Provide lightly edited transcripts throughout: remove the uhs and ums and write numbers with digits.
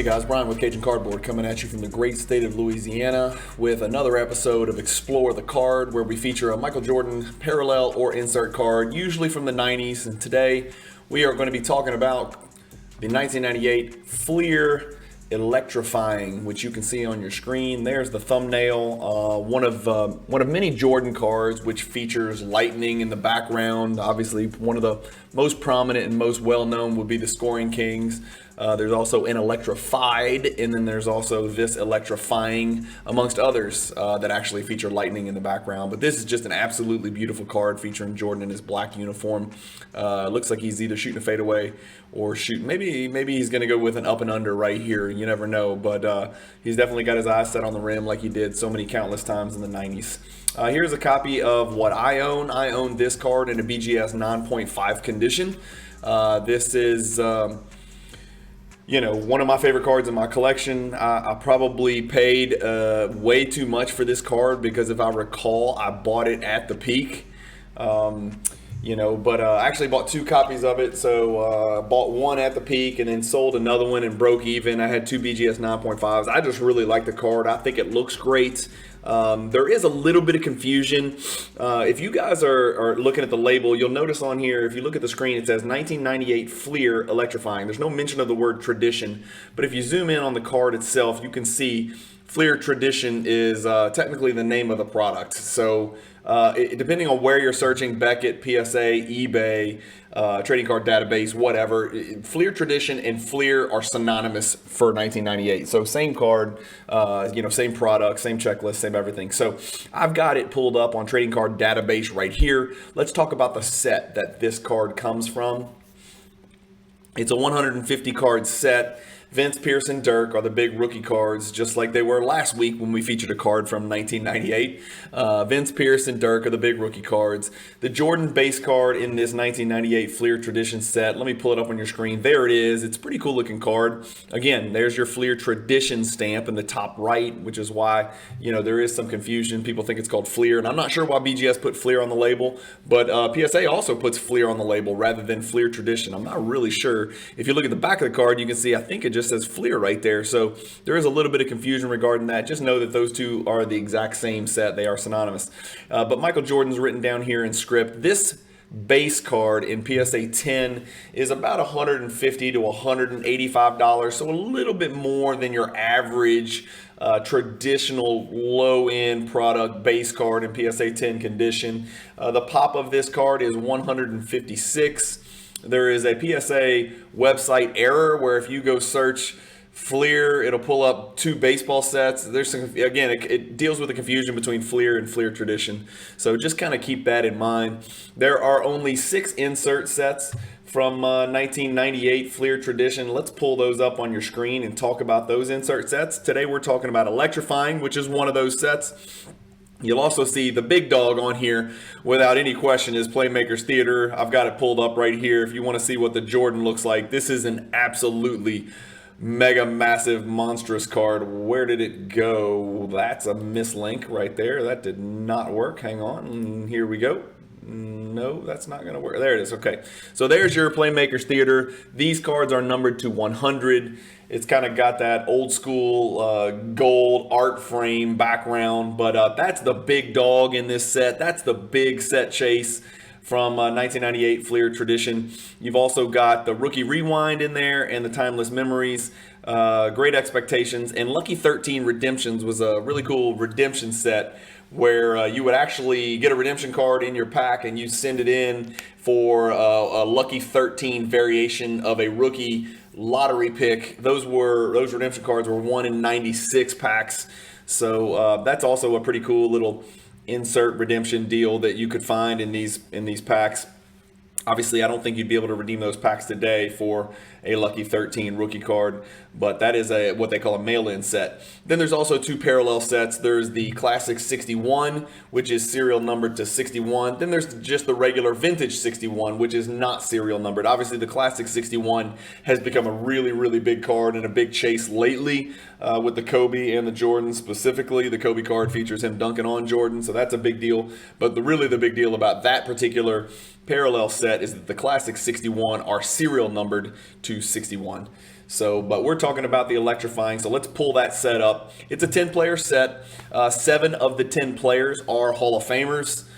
Hey guys, Brian with Cajun Cardboard coming at you from the great state of Louisiana with another episode of Explore the Card, where we feature a Michael Jordan parallel or insert card, usually from the 90s. And today we are going to be talking about the 1998 Fleer Electrifying, which you can see on your screen. There's the thumbnail, one of many Jordan cards which features lightning in the background. Obviously, one of the most prominent and most well-known would be the Scoring Kings. There's also an Electrified, and then there's also this Electrifying, amongst others, that actually feature lightning in the background. But this is just an absolutely beautiful card featuring Jordan in his black uniform. Looks like he's either shooting a fadeaway or shooting. Maybe he's going to go with an up and under right here. You never know, but he's definitely got his eyes set on the rim like he did so many countless times in the 90s. Here's a copy of what I own. I own this card in a BGS 9.5 condition. This is one of my favorite cards in my collection. I probably paid way too much for this card because if I recall, I bought it at the peak. But I actually bought two copies of it. So bought one at the peak and then sold another one and broke even. I had two BGS 9.5s. I just really like the card. I think it looks great. There is a little bit of confusion. If you guys are looking at the label, you'll notice on here, if you look at the screen, it says 1998 Fleer Electrifying. There's no mention of the word tradition, but if you zoom in on the card itself, you can see Fleer Tradition is technically the name of the product. So depending on where you're searching, Beckett, PSA, eBay, trading card database, whatever, Fleer Tradition and Fleer are synonymous for 1998. So same card, same product, same checklist, same everything. So I've got it pulled up on trading card database right here. Let's talk about the set that this card comes from. It's a 150 card set. Vince, Pierce, and Dirk are the big rookie cards, just like they were last week when we featured a card from 1998. Vince, Pierce, and Dirk are the big rookie cards. The Jordan base card in this 1998 Fleer Tradition set, let me pull it up on your screen. There it is. It's a pretty cool looking card. Again, there's your Fleer Tradition stamp in the top right, which is why, there is some confusion. People think it's called Fleer, and I'm not sure why BGS put Fleer on the label, but PSA also puts Fleer on the label rather than Fleer Tradition. I'm not really sure. If you look at the back of the card, you can see, I think it just says Fleer right there. So there is a little bit of confusion regarding that. Just know that those two are the exact same set. They are synonymous. But Michael Jordan's written down here in script. This base card in PSA 10 is about $150 to $185, so a little bit more than your average traditional low-end product base card in PSA 10 condition. The pop of this card is 156. There is a PSA website error where if you go search Fleer, it'll pull up two baseball sets. There's some, again, it deals with the confusion between Fleer and Fleer Tradition. So just kind of keep that in mind. There are only 6 insert sets from 1998 Fleer Tradition. Let's pull those up on your screen and talk about those insert sets. Today we're talking about Electrifying, which is one of those sets. You'll also see the big dog on here, without any question, is Playmakers Theater. I've got it pulled up right here if you want to see what the Jordan looks like. This is an absolutely mega massive monstrous card. Where did it go? That's a mislink right there. That did not work. Hang on. Here we go. No, that's not going to work. There it is. Okay. So there's your Playmakers Theater. These cards are numbered to 100. It's kind of got that old school gold art frame background, but that's the big dog in this set. That's the big set chase from 1998 Fleer Tradition. You've also got the Rookie Rewind in there and the Timeless Memories, Great Expectations, and Lucky 13 Redemptions was a really cool redemption set where you would actually get a redemption card in your pack and you send it in for a Lucky 13 variation of a rookie lottery pick. Those redemption cards were 1 in 96 packs. So that's also a pretty cool little insert redemption deal that you could find in these packs. Obviously, I don't think you'd be able to redeem those packs today for a Lucky 13 rookie card, but that is what they call a mail-in set. Then there's also 2 parallel sets. There's the Classic 61, which is serial numbered to 61. Then there's just the regular Vintage 61, which is not serial numbered. Obviously, the Classic 61 has become a really, really big card and a big chase lately with the Kobe and the Jordan specifically. The Kobe card features him dunking on Jordan, so that's a big deal. But the big deal about that particular parallel set is that the Classic 61 are serial numbered to 61. So, but we're talking about the Electrifying. So let's pull that set up. It's a 10-player set. 7 of the 10 players are Hall of Famers.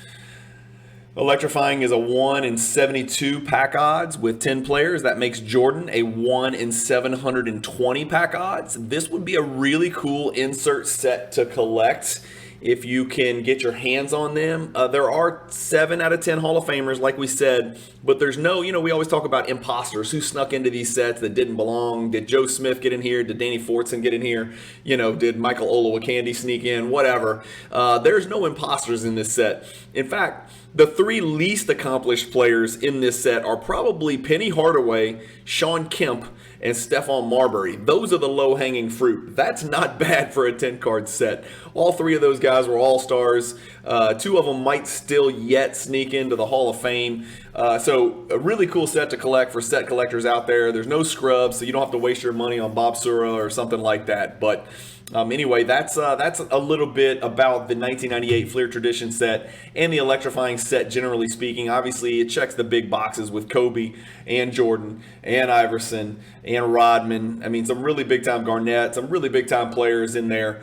Electrifying is a 1 in 72 pack odds with 10 players. That makes Jordan a 1 in 720 pack odds. This would be a really cool insert set to collect if you can get your hands on them. There are 7 out of 10 Hall of Famers, like we said, but there's no, we always talk about imposters who snuck into these sets that didn't belong. Did Joe Smith get in here? Did Danny Fortson get in here? Did Michael Olowokandi sneak in? Whatever. There's no imposters in this set. In fact, the 3 least accomplished players in this set are probably Penny Hardaway, Sean Kemp, and Stephon Marbury. Those are the low-hanging fruit. That's not bad for a 10-card set. All 3 of those guys were all-stars. 2 of them might still yet sneak into the Hall of Fame. So a really cool set to collect for set collectors out there. There's no scrubs, so you don't have to waste your money on Bob Sura or something like that. But anyway, that's a little bit about the 1998 Fleer Tradition set and the Electrifying set, generally speaking. Obviously, it checks the big boxes with Kobe and Jordan and Iverson and Rodman. I mean, some really big-time Garnett, some really big-time players in there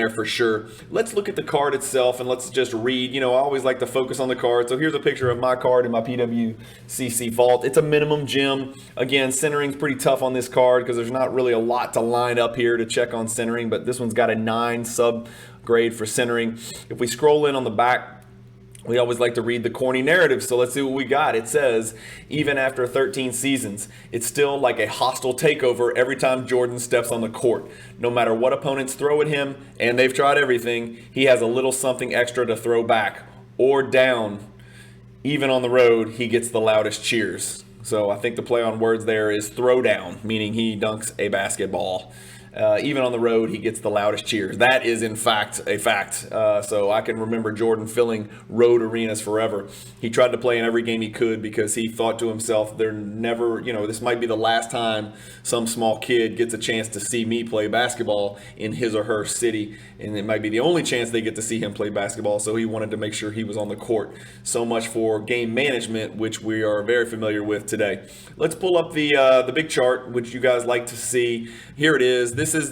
for sure. Let's look at the card itself, and let's just read. I always like to focus on the card. So here's a picture of my card in my PWCC vault. It's a minimum gem. Again, centering's pretty tough on this card because there's not really a lot to line up here to check on centering, but this one's got a 9 sub grade for centering. If we scroll in on the back, we always like to read the corny narrative, so let's see what we got. It says, even after 13 seasons, it's still like a hostile takeover every time Jordan steps on the court. No matter what opponents throw at him, and they've tried everything, he has a little something extra to throw back or down. Even on the road, he gets the loudest cheers. So I think the play on words there is throw down, meaning he dunks a basketball. Even on the road, he gets the loudest cheers. That is, in fact, a fact. So I can remember Jordan filling road arenas forever. He tried to play in every game he could because he thought to himself, this might be the last time some small kid gets a chance to see me play basketball in his or her city. And it might be the only chance they get to see him play basketball. So he wanted to make sure he was on the court. So much for game management, which we are very familiar with today. Let's pull up the big chart, which you guys like to see. Here it is. This is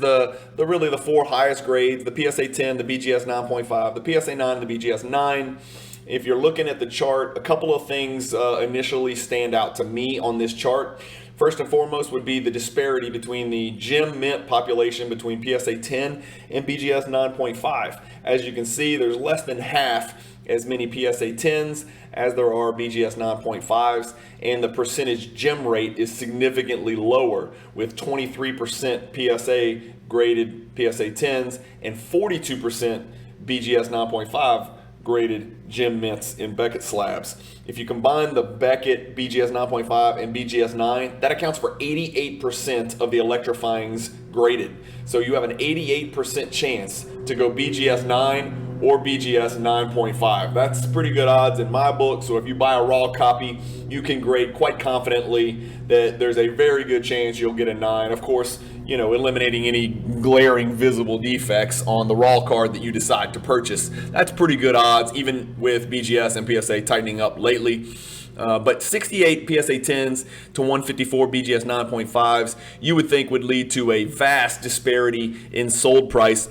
really the 4 highest grades: the PSA 10, the BGS 9.5, the PSA 9, and the BGS 9. If you're looking at the chart, a couple of things initially stand out to me on this chart. First and foremost would be the disparity between the gem mint population between PSA 10 and BGS 9.5. As you can see, there's less than half as many PSA 10s as there are BGS 9.5s, and the percentage gem rate is significantly lower, with 23% PSA graded PSA 10s and 42% BGS 9.5 graded gem mints in Beckett slabs. If you combine the Beckett BGS 9.5 and BGS 9, that accounts for 88% of the Electrifyings graded. So you have an 88% chance to go BGS 9 or BGS 9.5. That's pretty good odds in my book. So if you buy a raw copy, you can grade quite confidently that there's a very good chance you'll get a 9. Of course, eliminating any glaring visible defects on the raw card that you decide to purchase. That's pretty good odds, even with BGS and PSA tightening up lately. But 68 PSA 10s to 154 BGS 9.5s, you would think would lead to a vast disparity in sold price.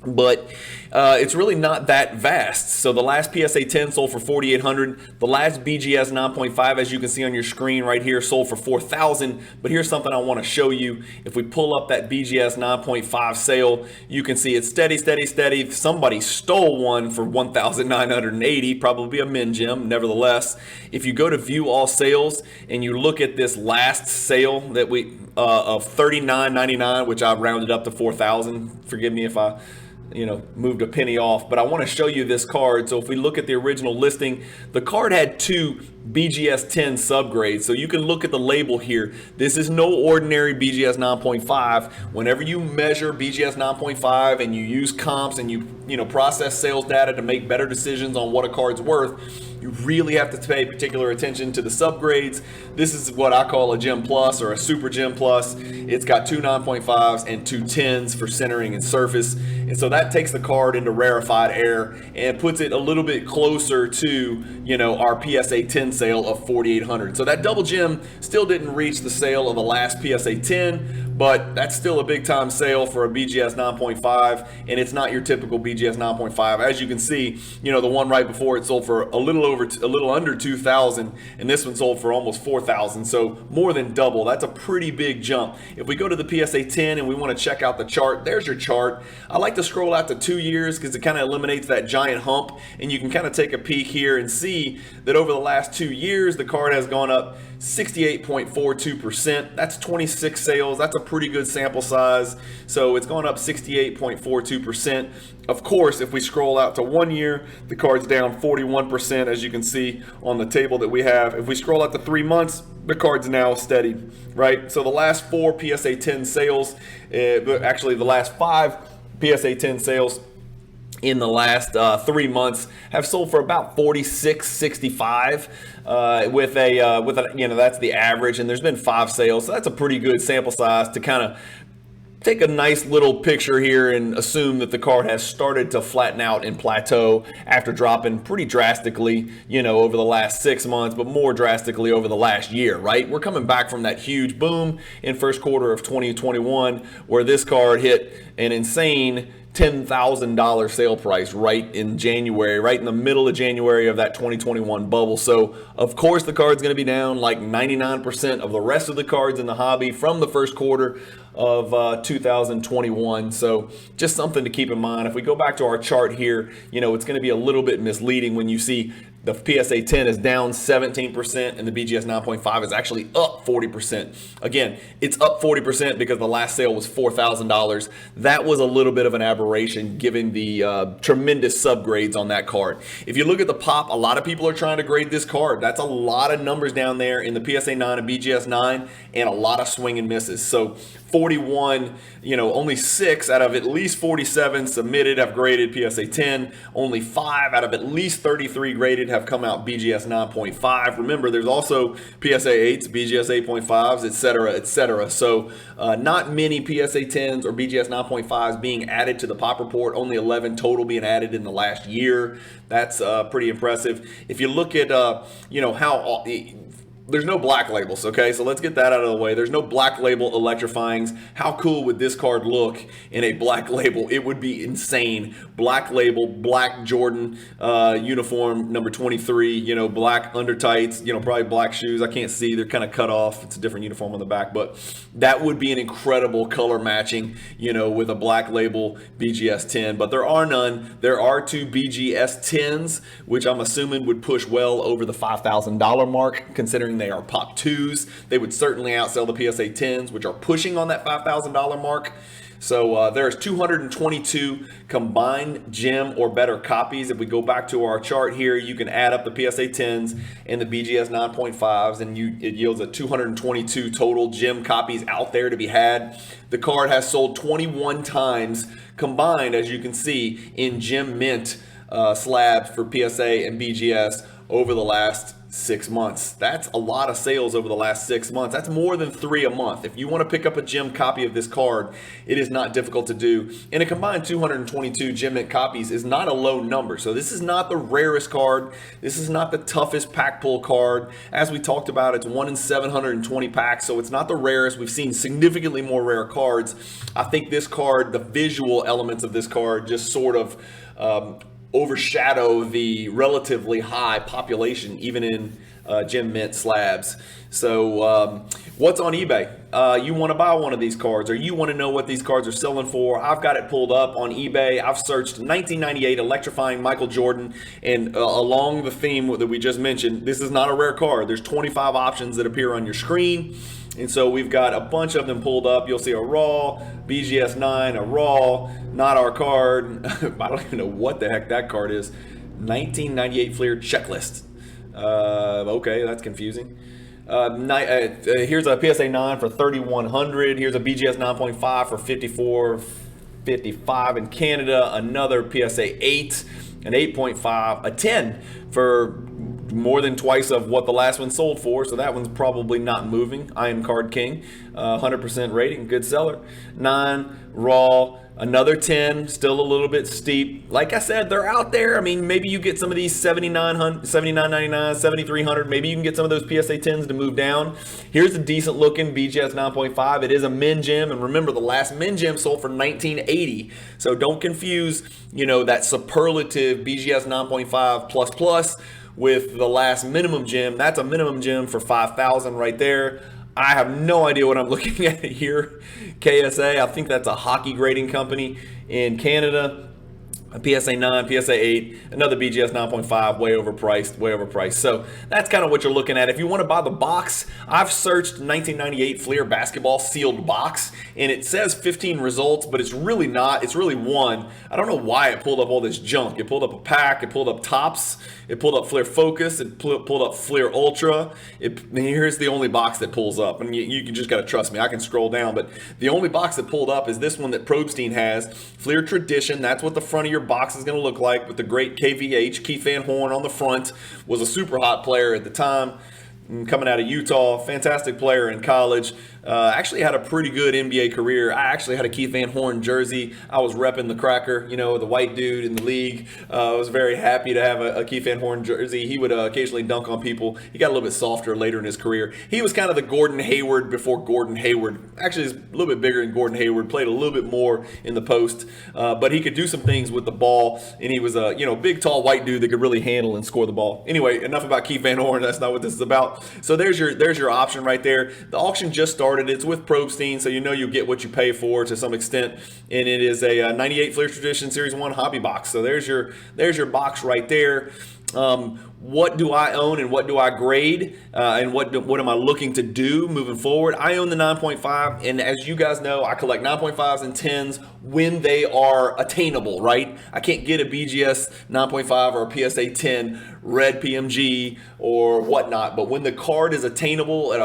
But it's really not that vast. So the last PSA 10 sold for $4,800. The last BGS 9.5, as you can see on your screen right here, sold for $4,000. But here's something I want to show you. If we pull up that BGS 9.5 sale, you can see it's steady, steady, steady. Somebody stole one for $1,980, probably a min gem. Nevertheless, if you go to view all sales and you look at this last sale that of $39.99, which I've rounded up to $4,000. Forgive me if I moved a penny off, but I want to show you this card. So if we look at the original listing, the card had 2 BGS 10 subgrades. So you can look at the label here. This is no ordinary BGS 9.5. Whenever you measure BGS 9.5 and you use comps and you process sales data to make better decisions on what a card's worth, you really have to pay particular attention to the subgrades. This is what I call a Gem Plus or a Super Gem Plus. It's got 2 9.5s and 2 10s for centering and surface. And so that takes the card into rarefied air and puts it a little bit closer to, you know, our PSA 10 sale of 4,800. So that double gem still didn't reach the sale of the last PSA 10, but that's still a big time sale for a BGS 9.5, and it's not your typical BGS 9.5. As you can see, you know, the one right before it sold for a little under 2,000, and this one sold for almost 4,000. So more than double. That's a pretty big jump. If we go to the PSA 10 and we want to check out the chart, there's your chart. I like to scroll out to 2 years because it kind of eliminates that giant hump, and you can kind of take a peek here and see that over the last 2 years, the card has gone up 68.42%. That's 26 sales. That's a pretty good sample size. So it's gone up 68.42%. Of course, if we scroll out to 1 year, the card's down 41%, as you can see on the table that we have. If we scroll out to 3 months, the card's now steady, right? So the last 4 PSA 10 sales, actually the last 5 PSA 10 sales in the last 3 months have sold for about 46.65 with a you know, that's the average, and there's been 5 sales, so that's a pretty good sample size to kind of take a nice little picture here and assume that the card has started to flatten out and plateau after dropping pretty drastically, you know, over the last 6 months, but more drastically over the last year, right? We're coming back from that huge boom in first quarter of 2021 where this card hit an insane $10,000 sale price right in January, right in the middle of January of that 2021 bubble. So of course the card's going to be down like 99% of the rest of the cards in the hobby from the first quarter of 2021. So just something to keep in mind. If we go back to our chart here, you know, it's going to be a little bit misleading when you see the PSA 10 is down 17% and the BGS 9.5 is actually up 40%. Again, it's up 40% because the last sale was $4,000. That was a little bit of an aberration given the tremendous subgrades on that card. If you look at the pop, a lot of people are trying to grade this card. That's a lot of numbers down there in the PSA 9 and BGS 9 and a lot of swing and misses. So 41, you know, only 6 out of at least 47 submitted have graded PSA 10. Only 5 out of at least 33 graded have come out BGS 9.5. Remember, there's also PSA 8s, BGS 8.5s, etc., etc. So not many PSA 10s or BGS 9.5s being added to the pop report. Only 11 total being added in the last year. That's pretty impressive. If you look at, you know, how there's no black labels, okay? So let's get that out of the way. There's no black label Electrifyings. How cool would this card look in a black label? It would be insane. Black label, black Jordan uniform, number 23, you know, black under tights, you know, probably black shoes. I can't see. They're kind of cut off. It's a different uniform on the back, but that would be an incredible color matching, you know, with a black label BGS 10, but there are none. There are 2 BGS 10s, which I'm assuming would push well over the $5,000 mark, considering they are pop 2s. They would certainly outsell the PSA 10s, which are pushing on that $5,000 mark. So there's 222 combined gem or better copies. If we go back to our chart here, you can add up the PSA 10s and the BGS 9.5s, and it yields a 222 total gem copies out there to be had. The card has sold 21 times combined, as you can see, in gem mint slabs for PSA and BGS over the last 6 months. That's a lot of sales over the last 6 months. That's more than 3 a month. If you want to pick up a gem copy of this card, it is not difficult to do. And a combined 222 gem mint copies is not a low number. So this is not the rarest card. This is not the toughest pack pull card. As we talked about, it's 1 in 720 packs, so it's not the rarest. We've seen significantly more rare cards. I think this card, the visual elements of this card just sort of overshadow the relatively high population even in gem mint slabs. So what's on eBay? You want to buy one of these cards, or you want to know what these cards are selling for? I've got it pulled up on eBay. I've searched 1998 Electrifying Michael Jordan, and along the theme that we just mentioned, this is not a rare card. There's 25 options that appear on your screen. And so we've got a bunch of them pulled up. You'll see a raw, BGS 9, a raw, not our card. I don't even know what the heck that card is. 1998 Fleer checklist. Okay, that's confusing. Here's a PSA 9 for 3,100. Here's a BGS 9.5 for 54.55 in Canada. Another PSA 8, an 8.5, a 10 for more than twice of what the last one sold for, so that one's probably not moving. I am Card King, 100% rating, good seller. 9 raw, another 10, still a little bit steep. Like I said, they're out there. I mean, maybe you get some of these 79.99, 7,300. Maybe you can get some of those PSA 10s to move down. Here's a decent looking BGS 9.5. It is a min gem, and remember, the last min gem sold for $19.80. So don't confuse, that superlative BGS 9.5 plus plus with the last minimum gem. That's a minimum gem for $5,000 right there. I have no idea what I'm looking at here. KSA, I think that's a hockey grading company in Canada. A PSA 9, PSA 8, another BGS 9.5, way overpriced. So that's kind of what you're looking at. If you want to buy the box, I've searched 1998 Fleer basketball sealed box, and it says 15 results, but it's really not. It's really one. I don't know why it pulled up all this junk. It pulled up a pack. It pulled up Tops. It pulled up Fleer Focus. It pulled up Fleer Ultra. Here's the only box that pulls up. And you just got to trust me. I can scroll down, but the only box that pulled up is this one that Probstein has. Fleer Tradition. That's what the front of your box is going to look like with the great KVH. Keith Van Horn on the front. Was a super hot player at the time. Coming out of Utah, fantastic player in college. Actually had a pretty good NBA career. I actually had a Keith Van Horn jersey. I was repping the Cracker, the white dude in the league. I was very happy to have a Keith Van Horn jersey. He would occasionally dunk on people. He got a little bit softer later in his career. He was kind of the Gordon Hayward before Gordon Hayward. Actually, he's a little bit bigger than Gordon Hayward. Played a little bit more in the post, but he could do some things with the ball. And he was a big, tall, white dude that could really handle and score the ball. Anyway, enough about Keith Van Horn. That's not what this is about. So there's your option right there. The auction just started. It's with Probstein, so you'll get what you pay for to some extent. And it is a 98 Fleer Tradition Series 1 hobby box. So there's your box right there. What do I own and what do I grade, and what am I looking to do moving forward? I own the 9.5, and as you guys know, I collect 9.5s and 10s when they are attainable, right? I can't get a BGS 9.5 or a PSA 10 red PMG or whatnot, but when the card is attainable at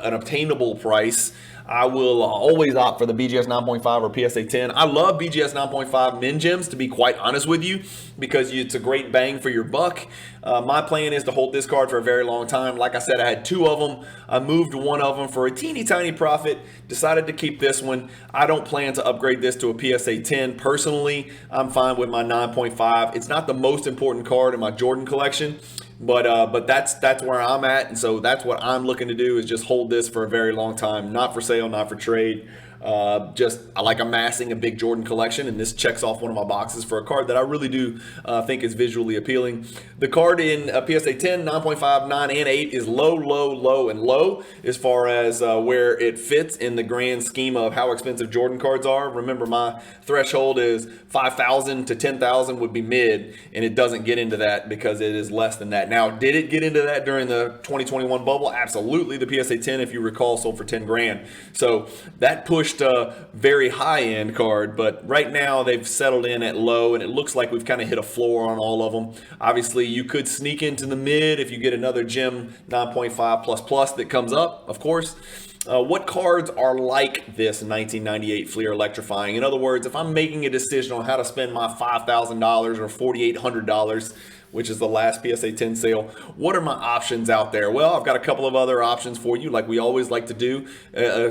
an obtainable price, I will always opt for the BGS 9.5 or PSA 10. I love BGS 9.5 min gems, to be quite honest with you, because it's a great bang for your buck. My plan is to hold this card for a very long time. Like I said, I had 2 of them. I moved one of them for a teeny tiny profit, decided to keep this one. I don't plan to upgrade this to a PSA 10. Personally, I'm fine with my 9.5. It's not the most important card in my Jordan collection, but that's where I'm at, and so that's what I'm looking to do, is just hold this for a very long time. Not for sale, not for trade. I like amassing a big Jordan collection, and this checks off one of my boxes for a card that I really do think is visually appealing. The card in PSA 10, 9.5, 9, and 8 is low as far as where it fits in the grand scheme of how expensive Jordan cards are. Remember, my threshold is 5,000 to 10,000 would be mid, and it doesn't get into that because it is less than that. Now, did it get into that during the 2021 bubble? Absolutely. The PSA 10, if you recall, sold for 10 grand. So that pushed a very high-end card, but right now they've settled in at low, and it looks like we've kind of hit a floor on all of them. Obviously, you could sneak into the mid if you get another gem 9.5 plus plus that comes up, of course. What cards are like this 1998 Fleer Electrifying? In other words, if I'm making a decision on how to spend my $5,000 or $4,800, which is the last PSA 10 sale, what are my options out there? Well, I've got a couple of other options for you, like we always like to do.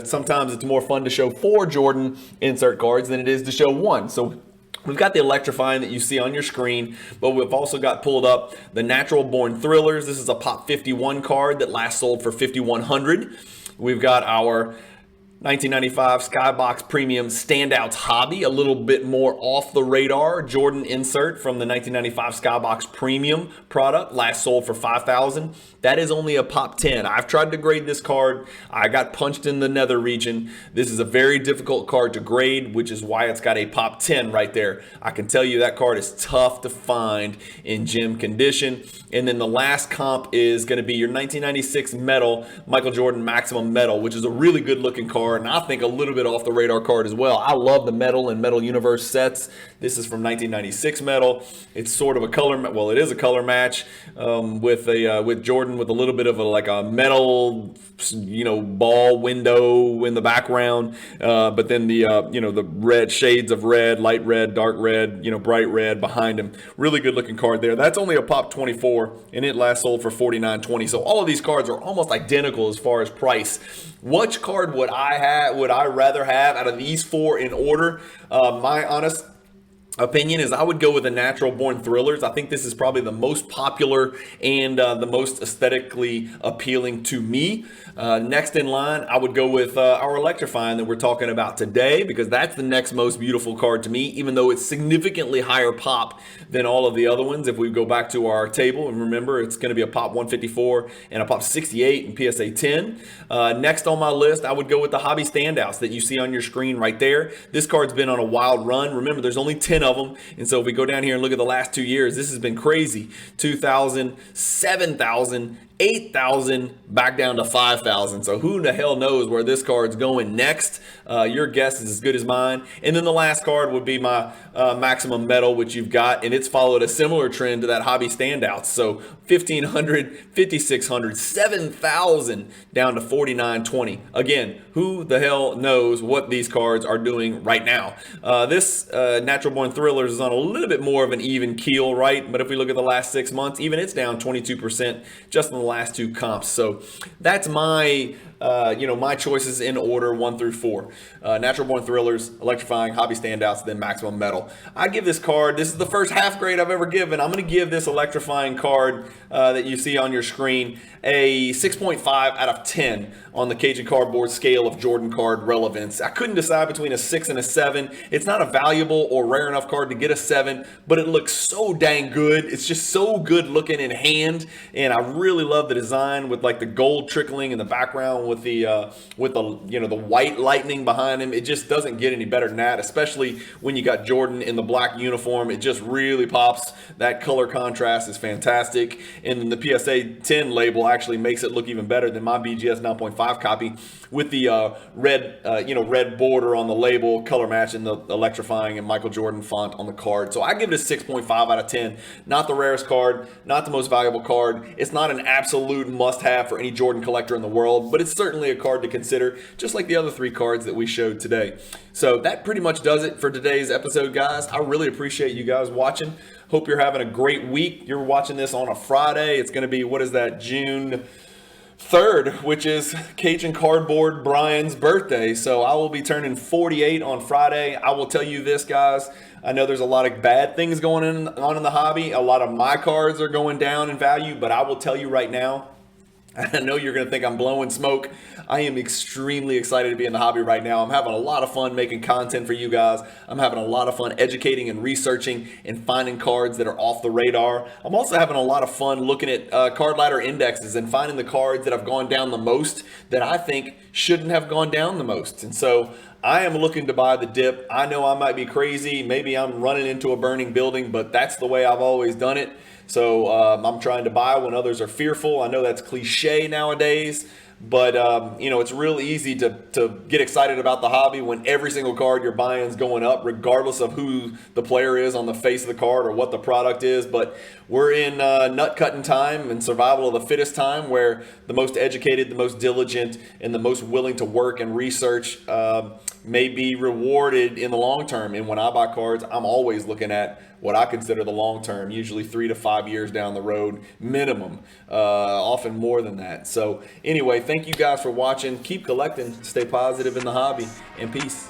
Sometimes it's more fun to show 4 Jordan insert cards than it is to show 1. So we've got the Electrifying that you see on your screen, but we've also got pulled up the Natural Born Thrillers. This is a Pop 51 card that last sold for $5,100. We've got our 1995 Skybox Premium Standouts Hobby, a little bit more off the radar Jordan insert from the 1995 Skybox Premium product, last sold for $5,000. That is only a Pop 10. I've tried to grade this card. I got punched in the nether region. This is a very difficult card to grade, which is why it's got a Pop 10 right there. I can tell you that card is tough to find in gem condition. And then the last comp is going to be your 1996 Metal, Michael Jordan Maximum Metal, which is a really good looking card. card, and I think a little bit off the radar card as well. I love the Metal and Metal Universe sets. This is from 1996 Metal. It's sort of a color, well, it is a color match with Jordan with a little bit of a metal, ball window in the background, but then the red shades of red, light red, dark red, bright red behind him. Really good looking card there. That's only a pop 24, and it last sold for $49.20. So all of these cards are almost identical as far as price. Which card would I rather have out of these four in order? My honest opinion is I would go with the Natural Born Thrillers. I think this is probably the most popular and the most aesthetically appealing to me. Next in line, I would go with our Electrifying that we're talking about today, because that's the next most beautiful card to me, even though it's significantly higher pop than all of the other ones. If we go back to our table, and remember, it's going to be a pop 154 and a pop 68 and PSA 10. Next on my list, I would go with the Hobby Standouts that you see on your screen right there. This card's been on a wild run. Remember, there's only 10 of them, and so if we go down here and look at the last 2 years, this has been crazy. 2,000, 7,000, 8,000, back down to 5,000. So who the hell knows where this card's going next? Your guess is as good as mine. And then the last card would be my Maximum Metal, which you've got, and it's followed a similar trend to that Hobby Standouts. So 1,500, 5,600, 7,000 down to 49.20. Again, who the hell knows what these cards are doing right now? This Natural Born Thrillers is on a little bit more of an even keel, right? But if we look at the last 6 months, even it's down 22% just in the last two comps. So that's my my choices in order 1 through 4. Natural Born Thrillers, Electrifying, Hobby Standouts, then Maximum Metal. I give this card, this is the first half grade I've ever given. I'm going to give this Electrifying card that you see on your screen a 6.5 out of 10 on the Cajun cardboard scale of Jordan card relevance. I couldn't decide between a 6 and a 7. It's not a valuable or rare enough card to get a 7, but it looks so dang good. It's just so good looking in hand, and I really love the design with like the gold trickling in the background with the the white lightning behind him. It just doesn't get any better than that, especially when you got Jordan in the black uniform. It just really pops. That color contrast is fantastic, and then the PSA 10 label actually makes it look even better than my BGS 9.5 copy with the red border on the label, color matching the Electrifying and Michael Jordan font on the card. So I give it a 6.5 out of 10. Not the rarest card, not the most valuable card. It's not an absolute must-have for any Jordan collector in the world, but it's certainly a card to consider, just like the other 3 cards that we showed today. So that pretty much does it for today's episode, guys. I really appreciate you guys watching. Hope you're having a great week. You're watching this on a Friday. It's going to be, June 3rd, which is Cajun Cardboard Brian's birthday. So I will be turning 48 on Friday. I will tell you this, guys. I know there's a lot of bad things going on in the hobby. A lot of my cards are going down in value, but I will tell you right now, I know you're going to think I'm blowing smoke. I am extremely excited to be in the hobby right now. I'm having a lot of fun making content for you guys. I'm having a lot of fun educating and researching and finding cards that are off the radar. I'm also having a lot of fun looking at card ladder indexes and finding the cards that have gone down the most that I think shouldn't have gone down the most. And so I am looking to buy the dip. I know I might be crazy. Maybe I'm running into a burning building, but that's the way I've always done it. So I'm trying to buy when others are fearful. I know that's cliche nowadays, but it's real easy to get excited about the hobby when every single card you're buying is going up, regardless of who the player is on the face of the card or what the product is. But we're in nut cutting time and survival of the fittest time, where the most educated, the most diligent, and the most willing to work and research may be rewarded in the long term. And when I buy cards, I'm always looking at what I consider the long term, usually 3 to 5 years down the road minimum, often more than that. So anyway, thank you guys for watching. Keep collecting, stay positive in the hobby, and peace.